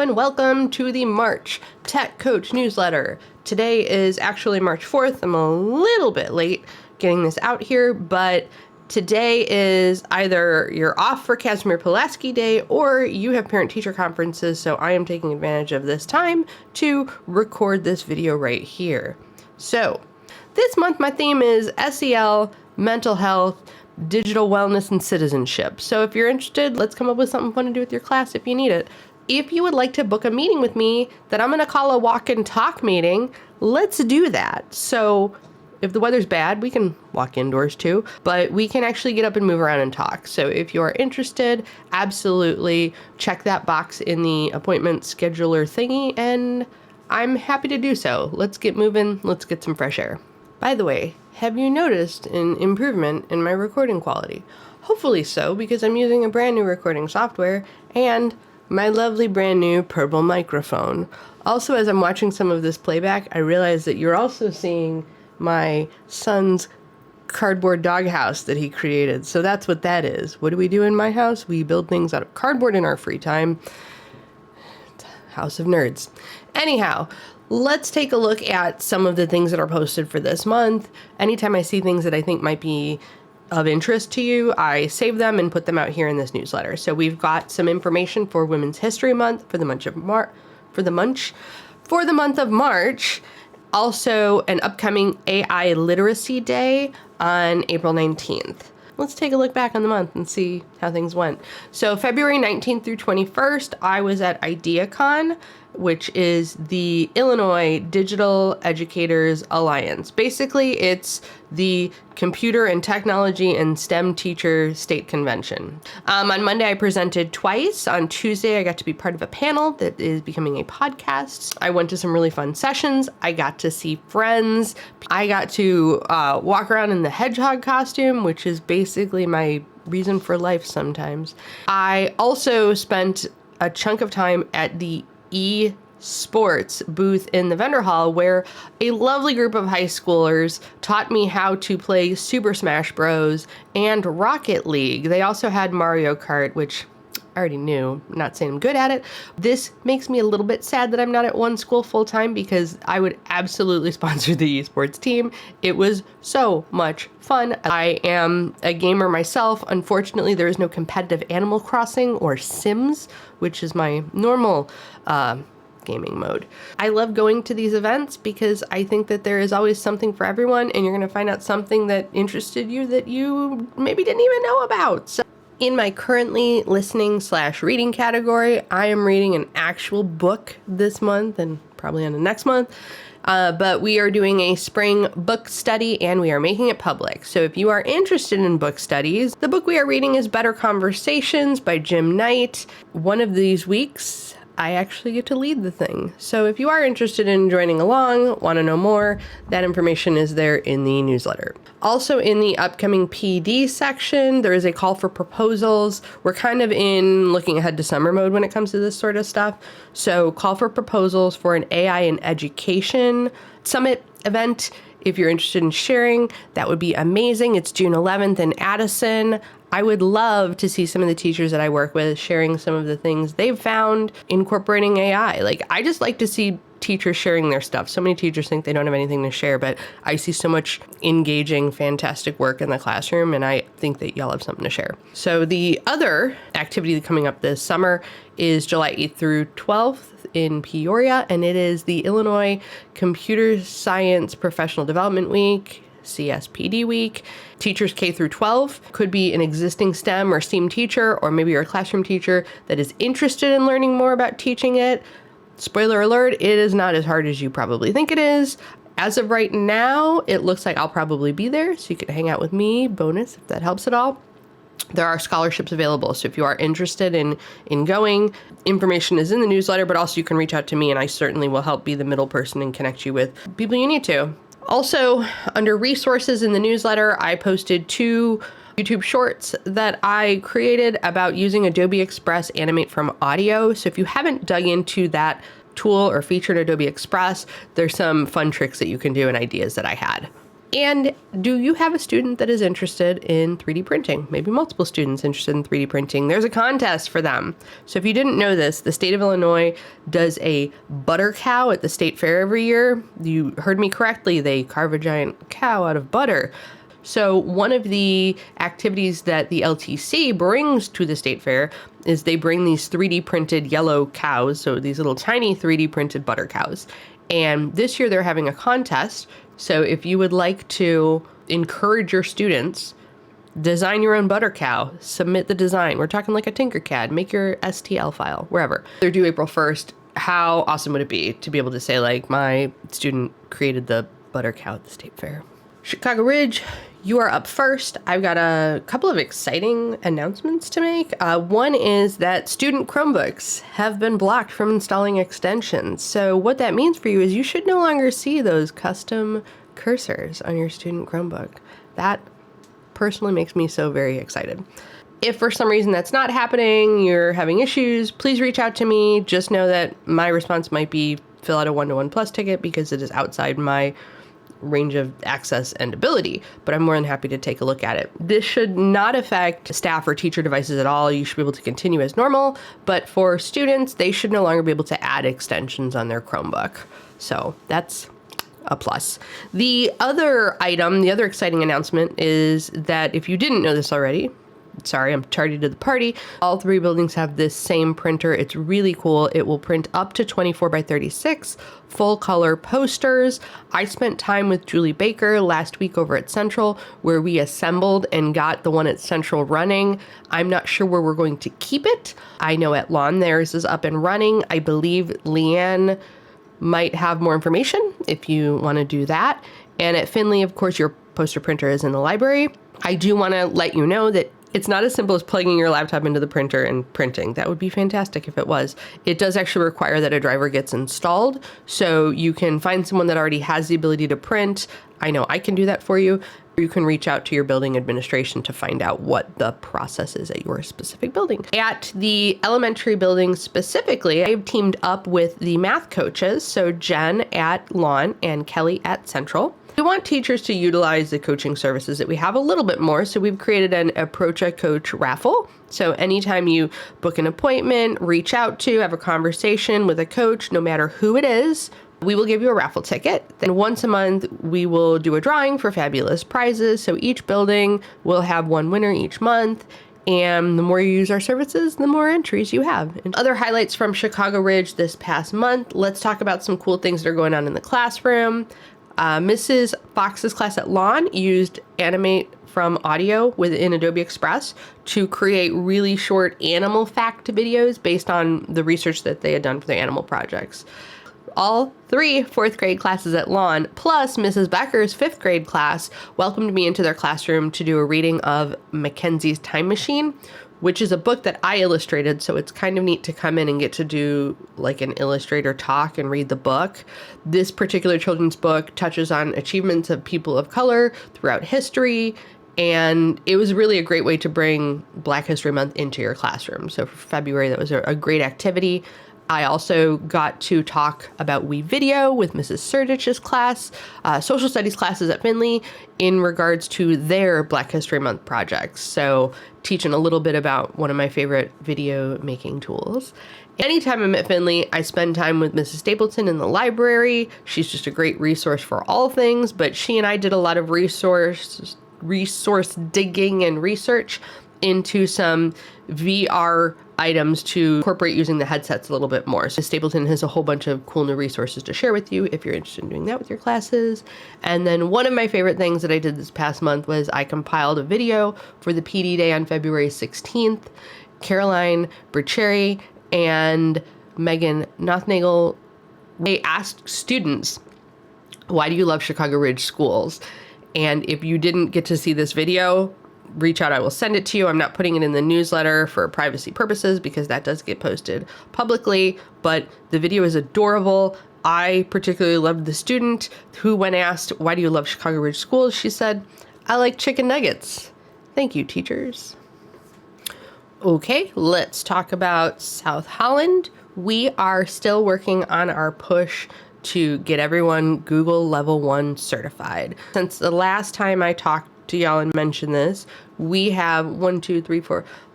and welcome to the March Tech Coach newsletter. Today is actually March 4th. I'm a little bit late getting this out here, but today is either you're off for Casimir Pulaski Day or you have parent-teacher conferences, so I am taking advantage of this time to record this video right here. So, this month my theme is SEL, mental health, digital wellness, and citizenship. So if you're interested, let's come up with something fun to do with your class if you need it. If you would like to book a meeting with me that I'm going to call a walk and talk meeting, let's do that. So if the weather's bad, we can walk indoors too, but we can actually get up and move around and talk. So if you are interested, absolutely check that box in the appointment scheduler thingy, and I'm happy to do so. Let's get moving. Let's get some fresh air. By the way, have you noticed an improvement in my recording quality? Hopefully so, because I'm using a brand new recording software and my lovely brand new purple microphone. Also, as I'm watching some of this playback, I realize that you're also seeing my son's cardboard doghouse that he created. So that's what that is. What do we do in my house? We build things out of cardboard in our free time. It's a house of nerds. Anyhow, let's take a look at some of the things that are posted for this month. Anytime I see things that I think might be of interest to you, I save them and put them out here in this newsletter. So we've got some information for Women's History Month for the month of March. Also, an upcoming AI Literacy Day on April 19th. Let's take a look back on the month and see how things went. So February 19th through 21st, I was at IdeaCon, which is the Illinois Digital Educators Alliance. Basically, it's the Computer and Technology and STEM Teacher State Convention. On Monday, I presented twice. On Tuesday, I got to be part of a panel that is becoming a podcast. I went to some really fun sessions. I got to see friends. I got to walk around in the hedgehog costume, which is basically my reason for life sometimes. I also spent a chunk of time at the eSports booth in the vendor hall, where a lovely group of high schoolers taught me how to play Super Smash Bros. And Rocket League. They also had Mario Kart, which I already knew. I'm not saying I'm good at it. This makes me a little bit sad that I'm not at one school full time, because I would absolutely sponsor the esports team. It was so much fun. I am a gamer myself. Unfortunately, there is no competitive Animal Crossing or Sims, which is my normal gaming mode. I love going to these events because I think that there is always something for everyone, and you're going to find out something that interested you that you maybe didn't even know about. So in my currently listening/reading category, I am reading an actual book this month and probably on the next month. But we are doing a spring book study and we are making it public. So if you are interested in book studies, the book we are reading is Better Conversations by Jim Knight. One of these weeks, I actually get to lead the thing. So if you are interested in joining along, want to know more, that information is there in the newsletter. Also in the upcoming PD section, there is a call for proposals. We're kind of in looking ahead to summer mode when it comes to this sort of stuff. So call for proposals for an AI in Education Summit event. If you're interested in sharing, that would be amazing. It's June 11th in Addison. I would love to see some of the teachers that I work with sharing some of the things they've found incorporating AI. Like, I just like to see teachers sharing their stuff. So many teachers think they don't have anything to share, but I see so much engaging, fantastic work in the classroom, and I think that y'all have something to share. So the other activity coming up this summer is July 8th through 12th in Peoria, and it is the Illinois Computer Science Professional Development Week, CSPD week. Teachers K through 12 could be an existing STEM or STEAM teacher, or maybe you're a classroom teacher that is interested in learning more about teaching it. Spoiler alert, it is not as hard as you probably think it is. As of right now, it looks like I'll probably be there, so you can hang out with me, bonus, if that helps at all. There are scholarships available, so if you are interested in going, information is in the newsletter, but also you can reach out to me, and I certainly will help be the middle person and connect you with people you need to. Also, under resources in the newsletter, I posted 2 YouTube shorts that I created about using Adobe Express Animate from Audio. So if you haven't dug into that tool or feature in Adobe Express, there's some fun tricks that you can do and ideas that I had. And do you have a student that is interested in 3D printing? Maybe multiple students interested in 3D printing. There's a contest for them. So if you didn't know this, the state of Illinois does a butter cow at the state fair every year. You heard me correctly. They carve a giant cow out of butter. So one of the activities that the LTC brings to the state fair is they bring these 3D printed yellow cows. So these little tiny 3D printed butter cows. And this year they're having a contest. So if you would like to encourage your students, design your own butter cow, submit the design. We're talking like a Tinkercad, make your STL file, wherever. They're due April 1st. How awesome would it be to be able to say, like, my student created the butter cow at the state fair? Chicago Ridge, you are up first. I've got a couple of exciting announcements to make. One is that student Chromebooks have been blocked from installing extensions. So what that means for you is you should no longer see those custom cursors on your student Chromebook. That personally makes me so very excited. If for some reason that's not happening, you're having issues, please reach out to me. Just know that my response might be fill out a 1-to-1 plus ticket because it is outside my range of access and ability, but I'm more than happy to take a look at it. This should not affect staff or teacher devices at all. You should be able to continue as normal, but for students, they should no longer be able to add extensions on their Chromebook. So that's a plus. The other item, the other exciting announcement is that if you didn't know this already, sorry, I'm tardy to the party. All 3 buildings have this same printer. It's really cool. It will print up to 24 by 36 full color posters. I spent time with Julie Baker last week over at Central where we assembled and got the one at Central running. I'm not sure where we're going to keep it. I know at Lawn theirs is up and running. I believe Leanne might have more information if you want to do that. And at Finley, of course, your poster printer is in the library. I do want to let you know that it's not as simple as plugging your laptop into the printer and printing. That would be fantastic if it was. It does actually require that a driver gets installed, so you can find someone that already has the ability to print. I know I can do that for you. You can reach out to your building administration to find out what the process is at your specific building. At the elementary building specifically, I've teamed up with the math coaches, so Jen at Lawn and Kelly at Central. We want teachers to utilize the coaching services that we have a little bit more, so we've created an Approach a Coach raffle. So anytime you book an appointment, reach out to, have a conversation with a coach, no matter who it is, we will give you a raffle ticket. Then once a month, we will do a drawing for fabulous prizes. So each building will have one winner each month. And the more you use our services, the more entries you have. And other highlights from Chicago Ridge this past month, let's talk about some cool things that are going on in the classroom. Mrs. Fox's class at Lawn used Animate from Audio within Adobe Express to create really short animal fact videos based on the research that they had done for their animal projects. All 3 4th grade classes at Lawn, plus Mrs. Becker's 5th grade class, welcomed me into their classroom to do a reading of Mackenzie's Time Machine, which is a book that I illustrated, so it's kind of neat to come in and get to do like an illustrator talk and read the book. This particular children's book touches on achievements of people of color throughout history, and it was really a great way to bring Black History Month into your classroom. So for February, that was a great activity. I also got to talk about WeVideo with Mrs. Serdich's class, social studies classes at Finley in regards to their Black History Month projects. So teaching a little bit about one of my favorite video making tools. Anytime I'm at Finley, I spend time with Mrs. Stapleton in the library. She's just a great resource for all things, but she and I did a lot of resource digging and research into some VR items to incorporate using the headsets a little bit more. So Stapleton has a whole bunch of cool new resources to share with you if you're interested in doing that with your classes. And then one of my favorite things that I did this past month was I compiled a video for the PD Day on February 16th. Caroline Burcheri and Megan Nothnagel, they asked students, why do you love Chicago Ridge schools? And if you didn't get to see this video, reach out, I will send it to you. I'm not putting it in the newsletter for privacy purposes because that does get posted publicly, but the video is adorable. I particularly loved the student who, when asked, why do you love Chicago Ridge schools? She said, I like chicken nuggets. Thank you, teachers. Okay, let's talk about South Holland. We are still working on our push to get everyone Google Level 1 certified. Since the last time I talked to y'all and mentioned this, we have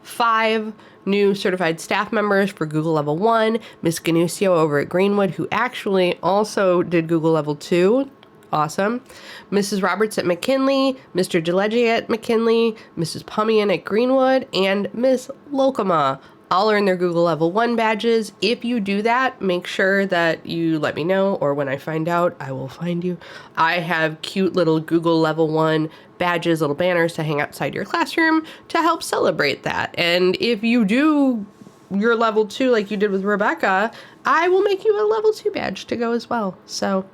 5 new certified staff members for Google Level 1. Miss Ganusio over at Greenwood, who actually also did Google Level 2. Awesome. Mrs. Roberts at McKinley, Mr. Delegge at McKinley, Mrs. Pumian at Greenwood, and Miss Lokema all earn their Google Level 1 badges. If you do that, make sure that you let me know, or when I find out, I will find you. I have cute little Google Level 1 badges, little banners to hang outside your classroom to help celebrate that. And if you do your Level 2 like you did with Rebecca, I will make you a Level 2 badge to go as well. So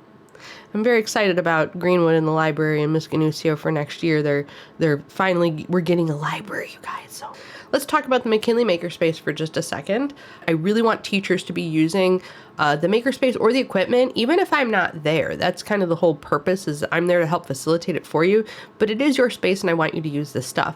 I'm very excited about Greenwood and the library and Miss Ganusio for next year. They're finally, we're getting a library, you guys. So let's talk about the McKinley Makerspace for just a second. I really want teachers to be using the Makerspace or the equipment, even if I'm not there. That's kind of the whole purpose, is I'm there to help facilitate it for you, but it is your space and I want you to use this stuff.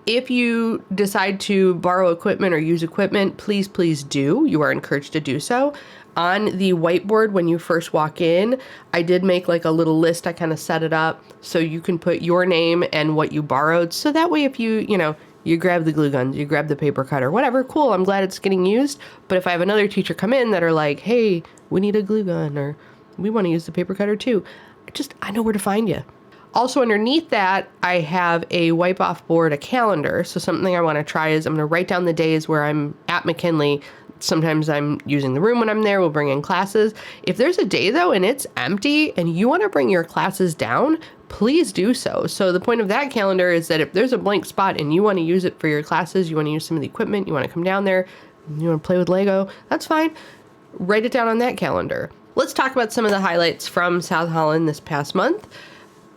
If you decide to borrow equipment or use equipment, please do. You are encouraged to do so. On the whiteboard when you first walk in, I did make like a little list. I kind of set it up so you can put your name and what you borrowed. So that way if you grab the glue guns, you grab the paper cutter, whatever, cool, I'm glad it's getting used. But if I have another teacher come in that are like, hey, we need a glue gun, or we want to use the paper cutter too, I know where to find you. Also underneath that, I have a wipe off board, a calendar. So something I want to try is I'm going to write down the days where I'm at McKinley. Sometimes I'm using the room when I'm there. We'll bring in classes. If there's a day though and it's empty and you want to bring your classes down, please do so. So the point of that calendar is that if there's a blank spot and you want to use it for your classes, you want to use some of the equipment, you want to come down there, you want to play with Lego, that's fine. Write it down on that calendar. Let's talk about some of the highlights from South Holland this past month.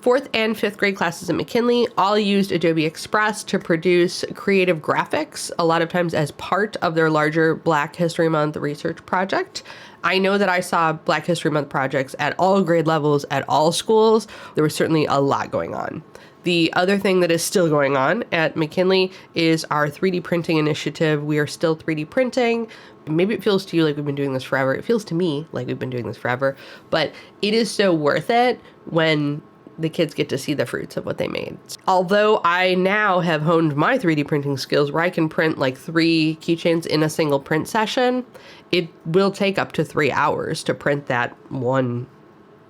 4th and 5th grade classes at McKinley all used Adobe Express to produce creative graphics, a lot of times as part of their larger Black History Month research project. I know that I saw Black History Month projects at all grade levels at all schools. There was certainly a lot going on. The other thing that is still going on at McKinley is our 3D printing initiative. We are still 3D printing. Maybe it feels to you like we've been doing this forever. It feels to me like we've been doing this forever, but it is so worth it when the kids get to see the fruits of what they made. Although I now have honed my 3D printing skills where I can print like 3 keychains in a single print session, it will take up to 3 hours to print that one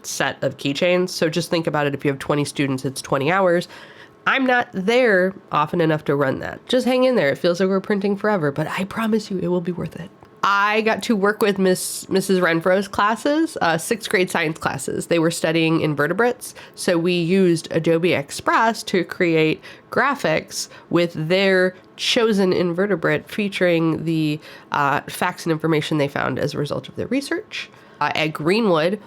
set of keychains. So just think about it. If you have 20 students, it's 20 hours. I'm not there often enough to run that. Just hang in there. It feels like we're printing forever, but I promise you it will be worth it. I got to work with Mrs. Renfro's classes, 6th grade science classes. They were studying invertebrates, so we used Adobe Express to create graphics with their chosen invertebrate featuring the facts and information they found as a result of their research. At Greenwood,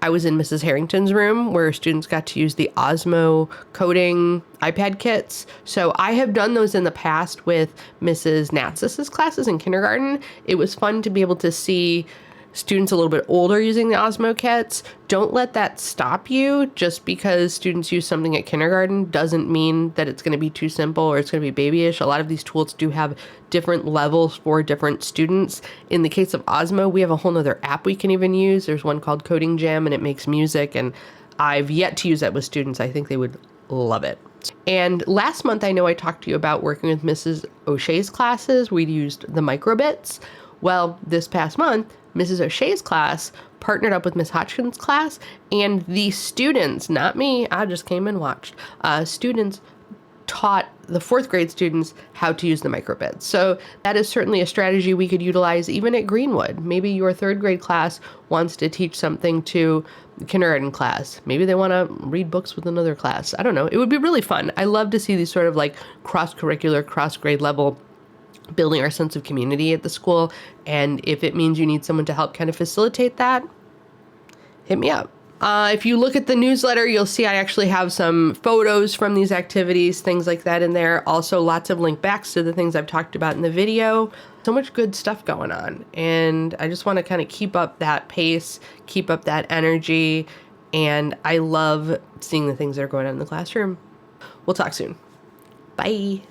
I was in Mrs. Harrington's room where students got to use the Osmo coding iPad kits. So I have done those in the past with Mrs. Natsis's classes in kindergarten. It was fun to be able to see students a little bit older using the Osmo kits. Don't let that stop you. Just because students use something at kindergarten doesn't mean that it's going to be too simple or it's going to be babyish. A lot of these tools do have different levels for different students. In the case of Osmo, we have a whole nother app we can even use. There's one called Coding Jam and it makes music, and I've yet to use that with students. I think they would love it. And last month, I know I talked to you about working with Mrs. O'Shea's classes. We used the microbits. Well, this past month, Mrs. O'Shea's class partnered up with Miss Hodgkin's class, and the students, not me, I just came and watched, students taught the 4th grade students how to use the microbits. So that is certainly a strategy we could utilize even at Greenwood. Maybe your 3rd grade class wants to teach something to the kindergarten class. Maybe they want to read books with another class. I don't know. It would be really fun. I love to see these sort of like cross-curricular, cross-grade level building our sense of community at the school. And if it means you need someone to help kind of facilitate that, hit me up. If you look at the newsletter, you'll see I actually have some photos from these activities, things like that in there. Also lots of link backs to the things I've talked about in the video. So much good stuff going on. And I just want to kind of keep up that pace, keep up that energy. And I love seeing the things that are going on in the classroom. We'll talk soon. Bye.